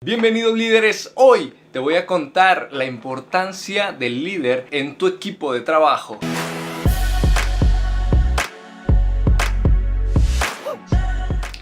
Bienvenidos líderes, hoy te voy a contar la importancia del líder en tu equipo de trabajo.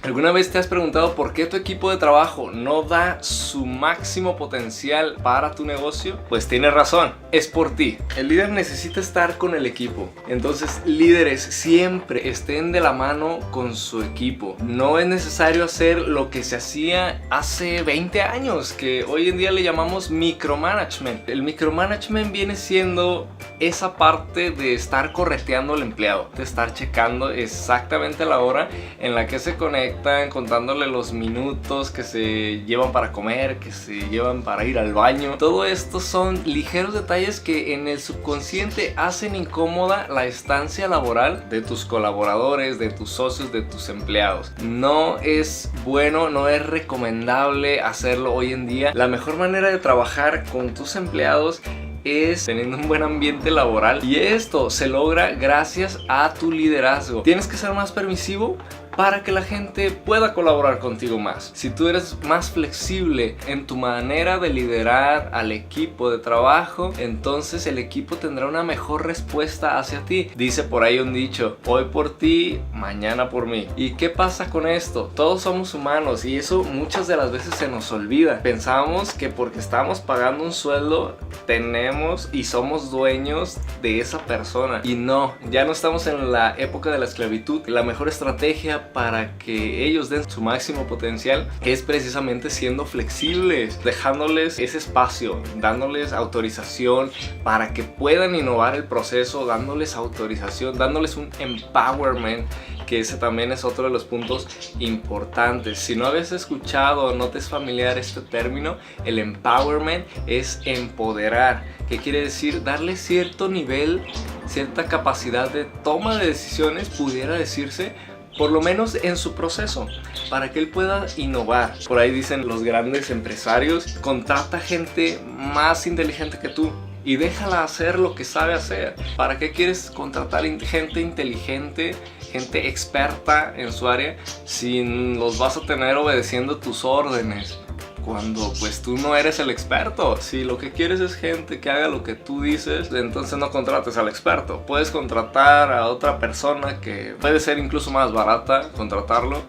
¿Alguna vez te has preguntado por qué tu equipo de trabajo no da su máximo potencial para tu negocio? Pues tienes razón, es por ti. El líder necesita estar con el equipo. Entonces, líderes siempre estén de la mano con su equipo. No es necesario hacer lo que se hacía hace 20 años, que hoy en día le llamamos micromanagement. El micromanagement viene siendo esa parte de estar correteando al empleado, de estar checando exactamente la hora en la que se conecta, contándole los minutos que se llevan para comer, que se llevan para ir al baño. Todo esto son ligeros detalles que en el subconsciente hacen incómoda la estancia laboral de tus colaboradores, de tus socios, de tus empleados. No es bueno, no es recomendable hacerlo hoy en día. La mejor manera de trabajar con tus empleados es teniendo un buen ambiente laboral, y esto se logra gracias a tu liderazgo. Tienes que ser más permisivo para que la gente pueda colaborar contigo más. Si tú eres más flexible en tu manera de liderar al equipo de trabajo, entonces el equipo tendrá una mejor respuesta hacia ti. Dice por ahí un dicho: hoy por ti, mañana por mí. ¿Y qué pasa con esto? Todos somos humanos y eso muchas de las veces se nos olvida. Pensamos que porque estamos pagando un sueldo tenemos y somos dueños de esa persona, y no, ya no estamos en la época de la esclavitud. La mejor estrategia para que ellos den su máximo potencial es precisamente siendo flexibles, dejándoles ese espacio, dándoles autorización para que puedan innovar el proceso, dándoles autorización, dándoles un empowerment, que ese también es otro de los puntos importantes. Si no habías escuchado o no te es familiar este término, el empowerment es empoderar. ¿Qué quiere decir? Darle cierto nivel, cierta capacidad de toma de decisiones, pudiera decirse, por lo menos en su proceso, para que él pueda innovar. Por ahí dicen los grandes empresarios: contrata gente más inteligente que tú y déjala hacer lo que sabe hacer. ¿Para qué quieres contratar gente inteligente, gente experta en su área, si los vas a tener obedeciendo tus órdenes, cuando pues tú no eres el experto? Si lo que quieres es gente que haga lo que tú dices, entonces no contrates al experto. Puedes contratar a otra persona que puede ser incluso más barata, contratarlo,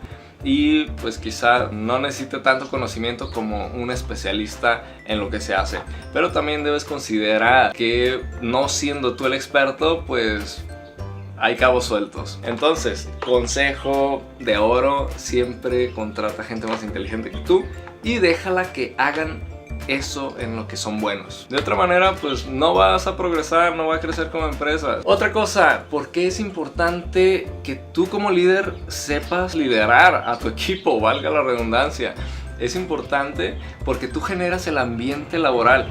y pues quizá no necesite tanto conocimiento como un especialista en lo que se hace. Pero también debes considerar que no siendo tú el experto, pues hay cabos sueltos. Entonces, consejo de oro: siempre contrata gente más inteligente que tú y déjala que hagan eso en lo que son buenos. De otra manera, pues no vas a progresar, no vas a crecer como empresa. Otra cosa, ¿por qué es importante que tú como líder sepas liderar a tu equipo? Valga la redundancia. Es importante porque tú generas el ambiente laboral.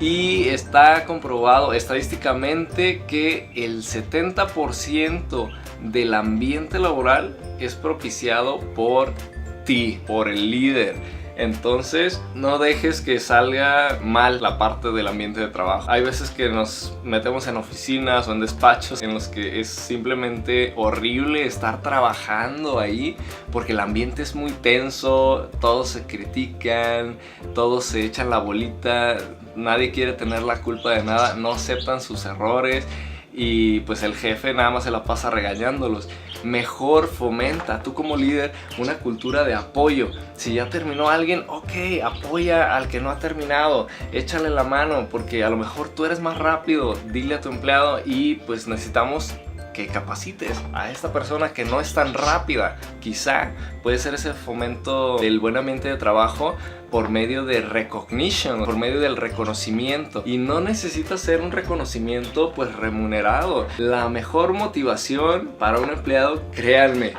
Y está comprobado estadísticamente que el 70% del ambiente laboral es propiciado por ti, por el líder. Entonces, no dejes que salga mal la parte del ambiente de trabajo. Hay veces que nos metemos en oficinas o en despachos en los que es simplemente horrible estar trabajando ahí, porque el ambiente es muy tenso, todos se critican, todos se echan la bolita, nadie quiere tener la culpa de nada, no aceptan sus errores, y pues el jefe nada más se la pasa regañándolos. Mejor fomenta tú como líder una cultura de apoyo. Si ya terminó alguien, ok, apoya al que no ha terminado, échale la mano, porque a lo mejor tú eres más rápido. Dile a tu empleado: y pues necesitamos que capacites a esta persona que no es tan rápida. Quizá puede ser ese fomento del buen ambiente de trabajo por medio de recognition, por medio del reconocimiento. Y no necesita ser un reconocimiento pues remunerado. La mejor motivación para un empleado, créanme,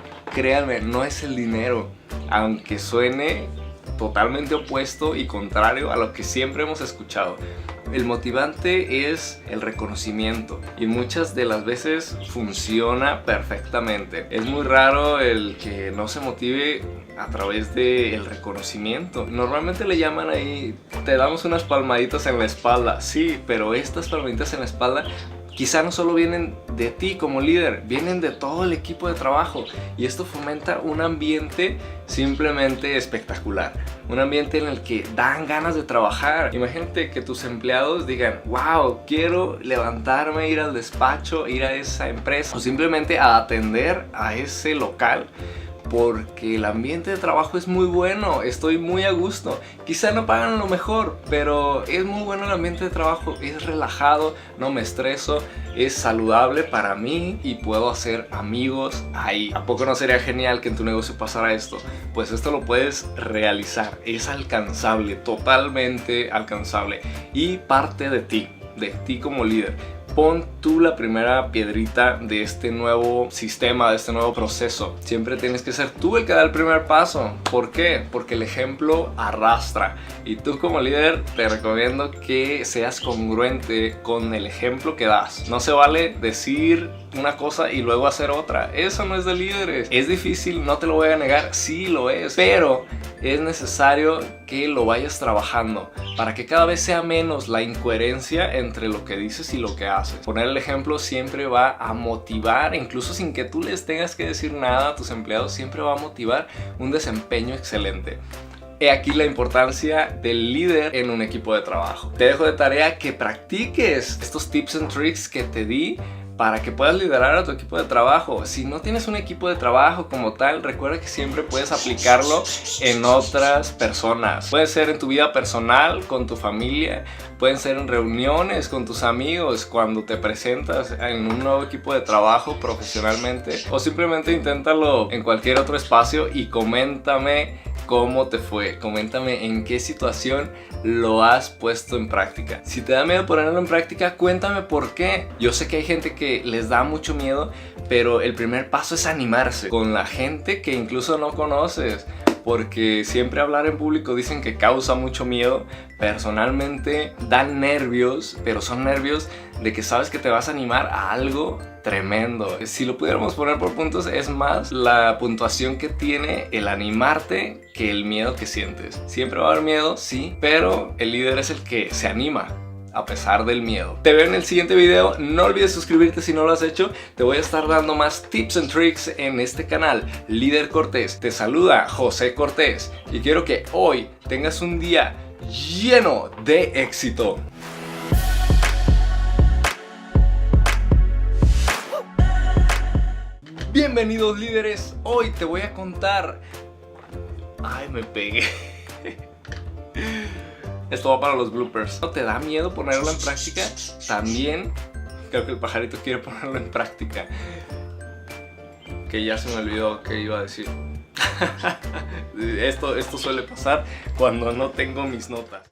no es el dinero, aunque suene totalmente opuesto y contrario a lo que siempre hemos escuchado. El motivante es el reconocimiento, y muchas de las veces funciona perfectamente. Es muy raro el que no se motive a través del reconocimiento. Normalmente le llaman ahí: te damos unas palmaditas en la espalda. Sí, pero estas palmaditas en la espalda quizá no solo vienen de ti como líder, vienen de todo el equipo de trabajo, y esto fomenta un ambiente simplemente espectacular, un ambiente en el que dan ganas de trabajar. Imagínate que tus empleados digan: wow, quiero levantarme, ir al despacho, ir a esa empresa o simplemente a atender a ese local, porque el ambiente de trabajo es muy bueno, estoy muy a gusto. Quizá no pagan lo mejor, pero es muy bueno el ambiente de trabajo, es relajado, no me estreso, es saludable para mí y puedo hacer amigos ahí. ¿A poco no sería genial que en tu negocio pasara esto? Pues esto lo puedes realizar, es alcanzable, totalmente alcanzable, y parte de ti como líder. Pon tú la primera piedrita de este nuevo sistema, de este nuevo proceso. Siempre tienes que ser tú el que da el primer paso. ¿Por qué? Porque el ejemplo arrastra. Y tú como líder te recomiendo que seas congruente con el ejemplo que das. No se vale decir una cosa y luego hacer otra. Eso no es de líderes. Es difícil, no te lo voy a negar, sí lo es. Pero es necesario que lo vayas trabajando para que cada vez sea menos la incoherencia entre lo que dices y lo que haces. Poner el ejemplo siempre va a motivar, incluso sin que tú les tengas que decir nada a tus empleados, siempre va a motivar un desempeño excelente. He aquí la importancia del líder en un equipo de trabajo. Te dejo de tarea que practiques estos tips and tricks que te di para que puedas liderar a tu equipo de trabajo. Si no tienes un equipo de trabajo como tal, recuerda que siempre puedes aplicarlo en otras personas. Puede ser en tu vida personal, con tu familia, pueden ser en reuniones con tus amigos, cuando te presentas en un nuevo equipo de trabajo profesionalmente, o simplemente inténtalo en cualquier otro espacio y coméntame cómo te fue. Coméntame en qué situación lo has puesto en práctica. Si te da miedo ponerlo en práctica, cuéntame por qué. Yo sé que hay gente que les da mucho miedo, pero el primer paso es animarse con la gente que incluso no conoces, porque siempre hablar en público dicen que causa mucho miedo. Personalmente dan nervios, pero son nervios de que sabes que te vas a animar a algo tremendo. Si lo pudiéramos poner por puntos, es más la puntuación que tiene el animarte que el miedo que sientes. Siempre va a haber miedo, sí, pero el líder es el que se anima a pesar del miedo. Te veo en el siguiente video. No olvides suscribirte si no lo has hecho. Te voy a estar dando más tips and tricks en este canal. Líder Cortés. Te saluda José Cortés y quiero que hoy tengas un día lleno de éxito. Bienvenidos líderes. Hoy te voy a contar... Ay, me pegué. Esto va para los bloopers. ¿No te da miedo ponerlo en práctica? También creo que el pajarito quiere ponerlo en práctica. Que ya se me olvidó qué iba a decir. Esto suele pasar cuando no tengo mis notas.